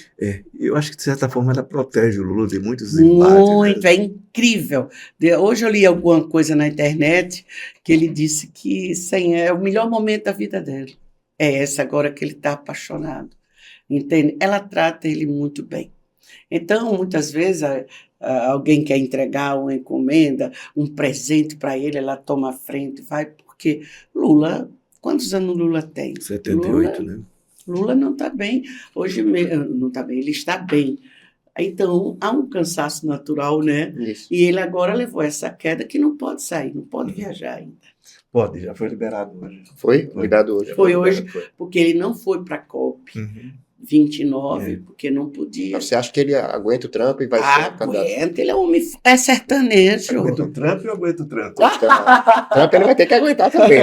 Speaker 2: Eu acho que, de certa forma, ela protege o Lula de muitos embates.
Speaker 3: Muito, né? É incrível. Hoje eu li alguma coisa na internet que ele disse que é o melhor momento da vida dele. É essa agora que ele está apaixonado. Entende? Ela trata ele muito bem. Então, muitas vezes, alguém quer entregar uma encomenda, um presente para ele, ela toma a frente, vai, porque Lula... Quantos anos o Lula tem?
Speaker 2: 78, né?
Speaker 3: Lula não está bem. Hoje não está bem, ele está bem. Então, há um cansaço natural, né? Isso. E ele agora levou essa queda que não pode sair, não pode viajar ainda.
Speaker 2: Pode, já foi liberado hoje.
Speaker 1: Foi liberado hoje.
Speaker 3: Foi hoje, porque ele não foi para a COP. 29, porque não podia.
Speaker 1: Você acha que ele aguenta o Trump e vai ser candidato?
Speaker 3: Aguenta, ele é homem, é sertanejo.
Speaker 2: Aguenta o Trump ou aguenta o Trump?
Speaker 1: Trump ele vai ter que aguentar também.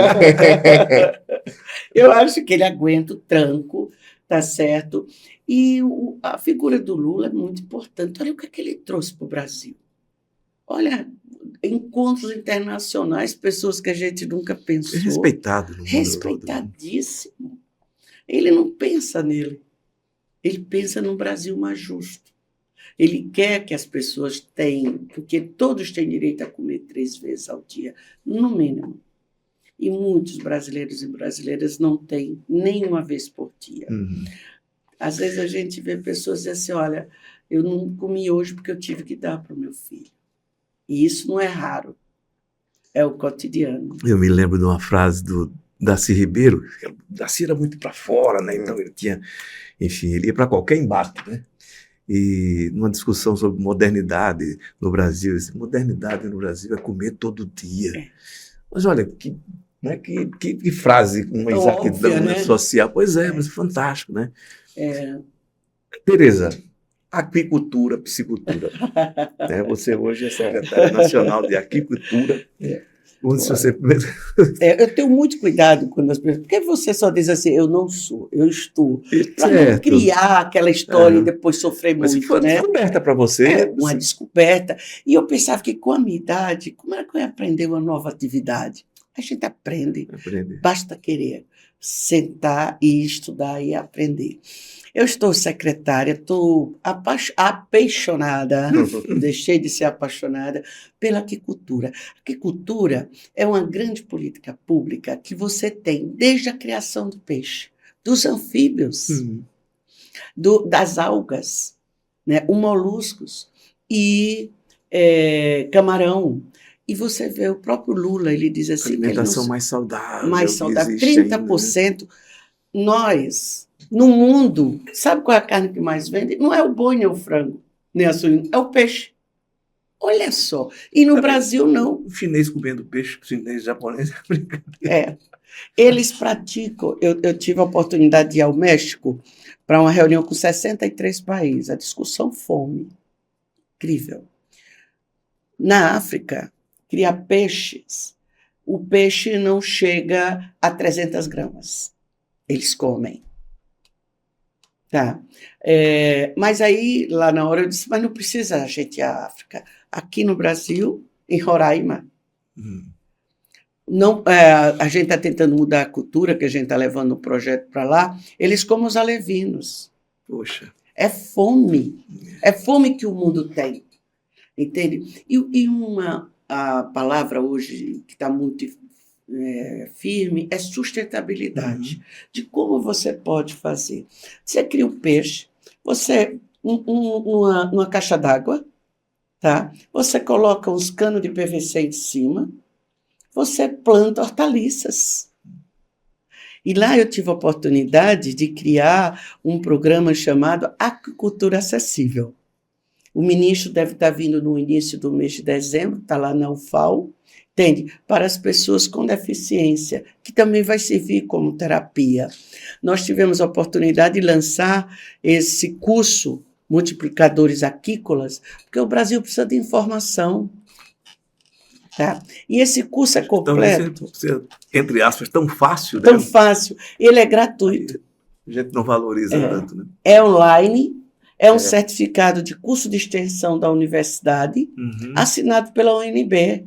Speaker 3: Eu acho que ele aguenta o tranco, tá certo? E a figura do Lula é muito importante. Olha o que ele trouxe para o Brasil. Olha, encontros internacionais, pessoas que a gente nunca pensou.
Speaker 2: É respeitado. No mundo
Speaker 3: respeitadíssimo. Todo. Ele não pensa nele. Ele pensa num Brasil mais justo. Ele quer que as pessoas tenham, porque todos têm direito a comer 3 vezes ao dia, no mínimo. E muitos brasileiros e brasileiras não têm nem uma vez por dia. Às vezes a gente vê pessoas dizer assim, olha, eu não comi hoje porque eu tive que dar para o meu filho. E isso não é raro. É o cotidiano.
Speaker 2: Eu me lembro de uma frase do Darcy Ribeiro. Darcy era muito para fora, né? Então ele tinha... Enfim, ele ia para qualquer embate, né? E numa discussão sobre modernidade no Brasil, modernidade no Brasil é comer todo dia. Mas olha, que frase, uma exatidão, óbvia, né? Social. Pois mas fantástico, né? Tereza, aquicultura, piscicultura. Né? Você hoje é secretária nacional de aquicultura.
Speaker 3: Eu tenho muito cuidado quando as pessoas... Porque você só diz assim, eu não sou, eu estou. Para não criar aquela história e depois sofrer muito,
Speaker 2: foi uma descoberta para você.
Speaker 3: Uma descoberta. E eu pensava que com a minha idade, como é que eu ia aprender uma nova atividade? A gente aprende. Basta querer sentar e estudar e aprender. Eu estou secretária, estou apaixonada, deixei de ser apaixonada pela aquicultura. A aquicultura é uma grande política pública que você tem desde a criação do peixe, dos anfíbios, das algas, né, os moluscos e camarão. E você vê o próprio Lula, ele diz assim...
Speaker 2: Alimentação mais saudável.
Speaker 3: Mais saudável, 30%. Ainda, né? Nós... No mundo, sabe qual é a carne que mais vende? Não é o boi, nem o frango, nem a suína, é o peixe. Olha só. E no Brasil, não.
Speaker 2: O chinês comendo peixe, o chinês, o japonês.
Speaker 3: Eles praticam. Eu tive a oportunidade de ir ao México para uma reunião com 63 países. A discussão fome. Incrível. Na África, cria peixes. O peixe não chega a 300 gramas. Eles comem. Tá. Mas aí, lá na hora, eu disse, mas não precisa a gente ir à África. Aqui no Brasil, em Roraima, não, a gente está tentando mudar a cultura, que a gente está levando um projeto para lá, eles comem os alevinos.
Speaker 2: Poxa.
Speaker 3: É fome. É fome que o mundo tem. Entende? E a palavra hoje que está muito firme é sustentabilidade. De como você pode fazer. Você cria um peixe, você numa caixa d'água, tá? Você coloca uns canos de PVC em cima, você planta hortaliças. E lá eu tive a oportunidade de criar um programa chamado Aquicultura Acessível. O ministro deve estar vindo no início do mês de dezembro, está lá na UFAO, entende? Para as pessoas com deficiência, que também vai servir como terapia. Nós tivemos a oportunidade de lançar esse curso Multiplicadores Aquícolas, porque o Brasil precisa de informação. Tá? E esse curso é completo.
Speaker 2: Então, entre aspas, tão fácil.
Speaker 3: Tão fácil. Ele é gratuito.
Speaker 2: A gente não valoriza tanto, né?
Speaker 3: É online, é um certificado de curso de extensão da universidade, assinado pela UNB,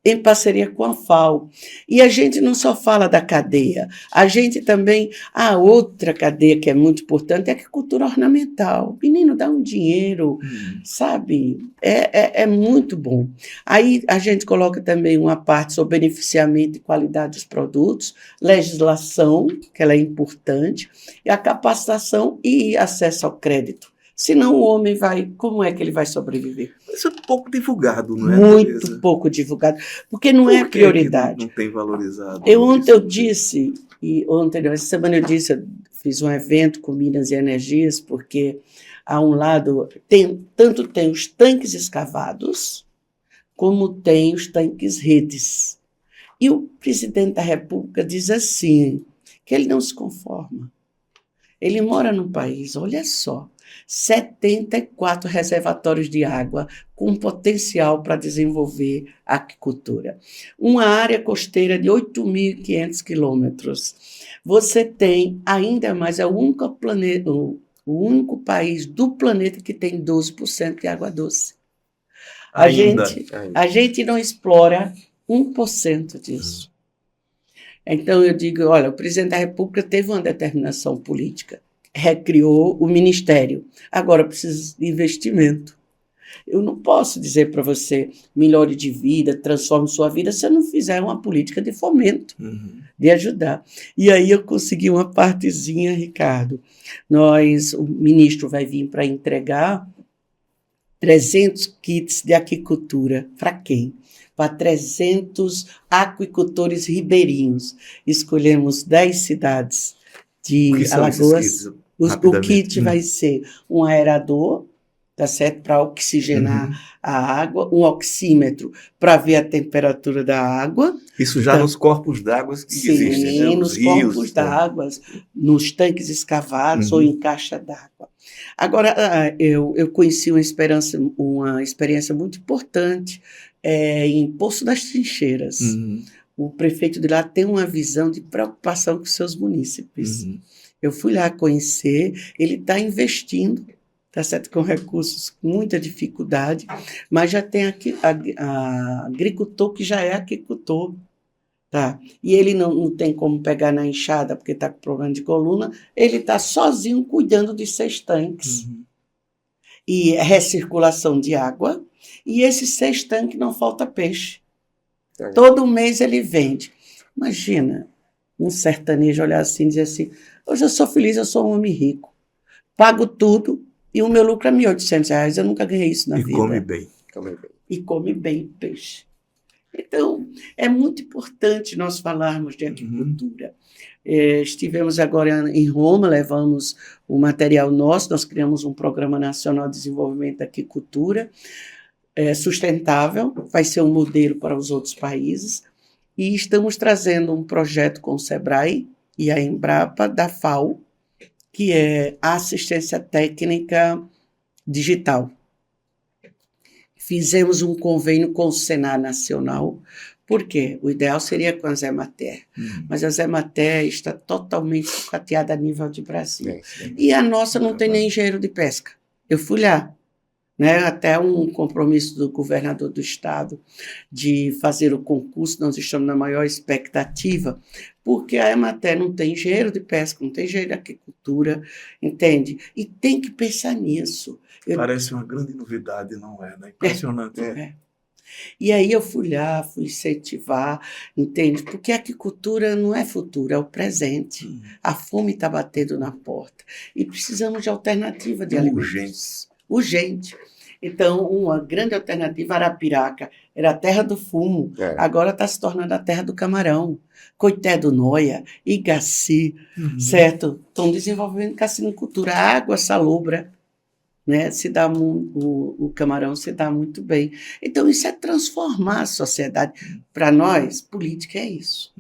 Speaker 3: em parceria com a FAO. E a gente não só fala da cadeia, a gente também... A outra cadeia que é muito importante é a agricultura ornamental. Menino, dá um dinheiro, sabe? É muito bom. Aí a gente coloca também uma parte sobre beneficiamento e qualidade dos produtos, legislação, que ela é importante, e a capacitação e acesso ao crédito. Senão o homem vai... Como é que ele vai sobreviver?
Speaker 2: Isso é pouco divulgado, não é?
Speaker 3: Muito pouco divulgado, porque não é prioridade.
Speaker 2: Não tem valorizado.
Speaker 3: Ontem eu disse, essa semana eu disse, eu fiz um evento com Minas e Energias, porque a um lado tanto tem os tanques escavados, como tem os tanques redes. E o presidente da República diz assim, que ele não se conforma. Ele mora num país, olha só, 74 reservatórios de água com potencial para desenvolver a aquicultura. Uma área costeira de 8.500 quilômetros. Você tem, ainda mais, é o único país do planeta que tem 12% de água doce. A gente não explora 1% disso. Então, eu digo, olha, o presidente da República teve uma determinação política, recriou o ministério. Agora precisa de investimento. Eu não posso dizer para você, melhore de vida, transforme sua vida, se eu não fizer uma política de fomento, de ajudar. E aí eu consegui uma partezinha, Ricardo. O ministro vai vir para entregar 300 kits de aquicultura. Para quem? Para 300 aquicultores ribeirinhos. Escolhemos 10 cidades de Alagoas. O kit vai ser um aerador, tá certo? Para oxigenar a água, um oxímetro para ver a temperatura da água.
Speaker 2: Isso já nos corpos d'água que existem, né?
Speaker 3: Nos corpos d'água, nos tanques escavados ou em caixa d'água. Agora, eu conheci uma experiência muito importante em Poço das Trincheiras. O prefeito de lá tem uma visão de preocupação com seus munícipes. Eu fui lá conhecer, ele está investindo, tá certo, com recursos com muita dificuldade, mas já tem aqui agricultor que já é aquicultor, tá? E ele não tem como pegar na enxada porque está com problema de coluna, ele está sozinho cuidando de 6 tanques. E recirculação de água, e esses 6 tanques não falta peixe. Todo mês ele vende. Imagina, um sertanejo olhar assim e dizer assim, hoje eu sou feliz, eu sou um homem rico. Pago tudo e o meu lucro é R$1.800. Eu nunca ganhei isso na vida.
Speaker 2: E come bem.
Speaker 3: E come bem peixe. Então, é muito importante nós falarmos de agricultura. Estivemos agora em Roma, levamos o material nosso, nós criamos um Programa Nacional de Desenvolvimento da Aquicultura, sustentável, vai ser um modelo para os outros países, e estamos trazendo um projeto com o SEBRAE e a Embrapa da FAO, que é a assistência técnica digital. Fizemos um convênio com o Senar Nacional, porque o ideal seria com a Zemater, mas a Zemater está totalmente sucateada a nível de Brasil. E a nossa não tem nem engenheiro de pesca. Eu fui lá, né, até um compromisso do governador do estado de fazer o concurso, nós estamos na maior expectativa, porque a Emater não tem engenheiro de pesca, não tem engenheiro de agricultura, entende? E tem que pensar nisso.
Speaker 2: Parece uma grande novidade, não é? Né? Impressionante.
Speaker 3: E aí eu fui lá, fui incentivar, entende? Porque a agricultura não é futuro, é o presente. A fome está batendo na porta. E precisamos de alternativa de alimentos. Urgente. Então, uma grande alternativa, Arapiraca, era a terra do fumo, agora está se tornando a terra do camarão. Coité do Noia, Igaci, certo? Estão desenvolvendo cassinocultura, a água salobra, né? O camarão se dá muito bem. Então, isso é transformar a sociedade. Para nós, política é isso.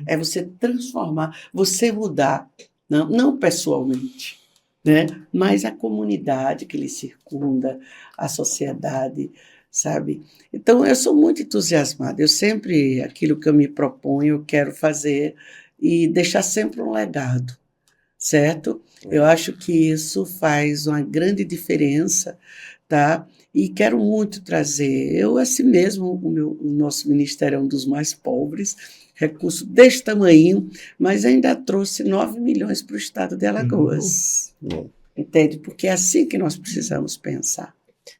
Speaker 3: É você transformar, você mudar, não pessoalmente, né? Mas a comunidade que lhe circunda, a sociedade, sabe? Então, eu sou muito entusiasmada. Eu sempre, aquilo que eu me proponho, eu quero fazer e deixar sempre um legado, certo? Eu acho que isso faz uma grande diferença, tá? E quero muito trazer. Eu, assim mesmo, o nosso ministério é um dos mais pobres, recurso deste tamanho, mas ainda trouxe 9 milhões para o estado de Alagoas. Entende? Porque é assim que nós precisamos pensar.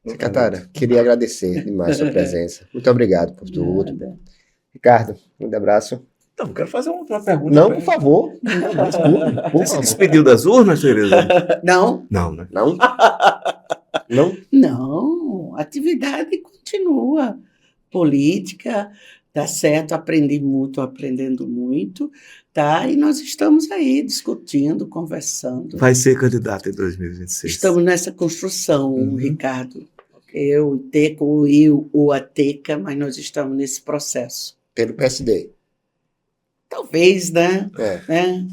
Speaker 1: Secretária, queria agradecer demais a sua presença. Muito obrigado por tudo.
Speaker 3: Nada.
Speaker 1: Ricardo, um abraço.
Speaker 2: Então, quero fazer uma pergunta.
Speaker 1: Não, por favor. Desculpe,
Speaker 2: Você se despediu das urnas, Tereza?
Speaker 3: Não.
Speaker 2: Não, né?
Speaker 1: Não? Não?
Speaker 3: Não, a atividade continua. Política, tá certo, aprendi muito, aprendendo muito, tá? E nós estamos aí discutindo, conversando.
Speaker 2: Vai ser candidato em 2026.
Speaker 3: Estamos nessa construção, Ricardo. Eu, Teca, ou a Teca, mas nós estamos nesse processo.
Speaker 1: Pelo PSD.
Speaker 3: Talvez, né?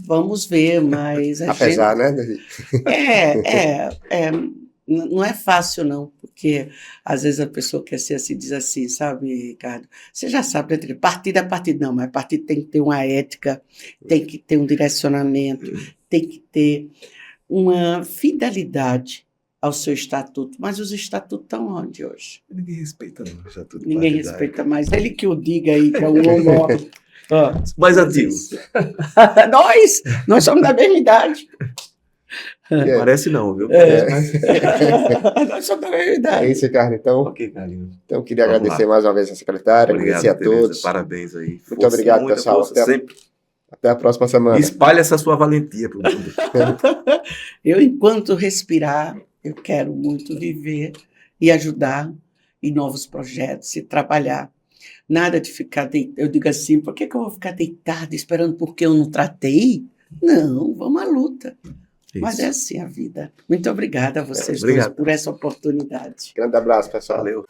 Speaker 3: Vamos ver, mas a
Speaker 1: Apesar,
Speaker 3: gente...
Speaker 1: né?
Speaker 3: Não é fácil, não, porque às vezes a pessoa quer ser assim, diz assim, sabe, Ricardo? Você já sabe, né? Partido é partido, não, mas partido tem que ter uma ética, tem que ter um direcionamento, tem que ter uma fidelidade ao seu estatuto. Mas os estatutos estão onde hoje?
Speaker 2: Ninguém respeita, não, o estatuto
Speaker 3: Ninguém
Speaker 2: partidário.
Speaker 3: respeita mais. Ele que o diga aí, que é o homem.
Speaker 2: Mais antigo.
Speaker 3: Nós somos da mesma idade.
Speaker 2: Parece não, viu?
Speaker 3: Nós somos da mesma idade.
Speaker 1: É isso, Ricardo. Então,
Speaker 2: Ok, Carlinhos.
Speaker 1: então queria
Speaker 2: Vamos
Speaker 1: agradecer
Speaker 2: lá.
Speaker 1: mais uma vez a secretária,
Speaker 2: Obrigado,
Speaker 1: agradecer a
Speaker 2: Tereza.
Speaker 1: todos.
Speaker 2: Parabéns aí.
Speaker 1: Muito obrigado,
Speaker 2: muita
Speaker 1: pessoal.
Speaker 2: Força, sempre.
Speaker 1: Até a próxima semana.
Speaker 2: Espalhe essa sua valentia para o mundo.
Speaker 3: Eu, enquanto respirar, eu quero muito viver e ajudar em novos projetos e trabalhar. Nada de ficar deitado. Eu digo assim, por que eu vou ficar deitado esperando porque eu não tratei? Não, vamos à luta.
Speaker 2: Isso.
Speaker 3: Mas é assim a vida. Muito obrigada a vocês
Speaker 2: Obrigado.
Speaker 3: dois por essa oportunidade.
Speaker 1: Grande abraço, pessoal.
Speaker 2: Valeu.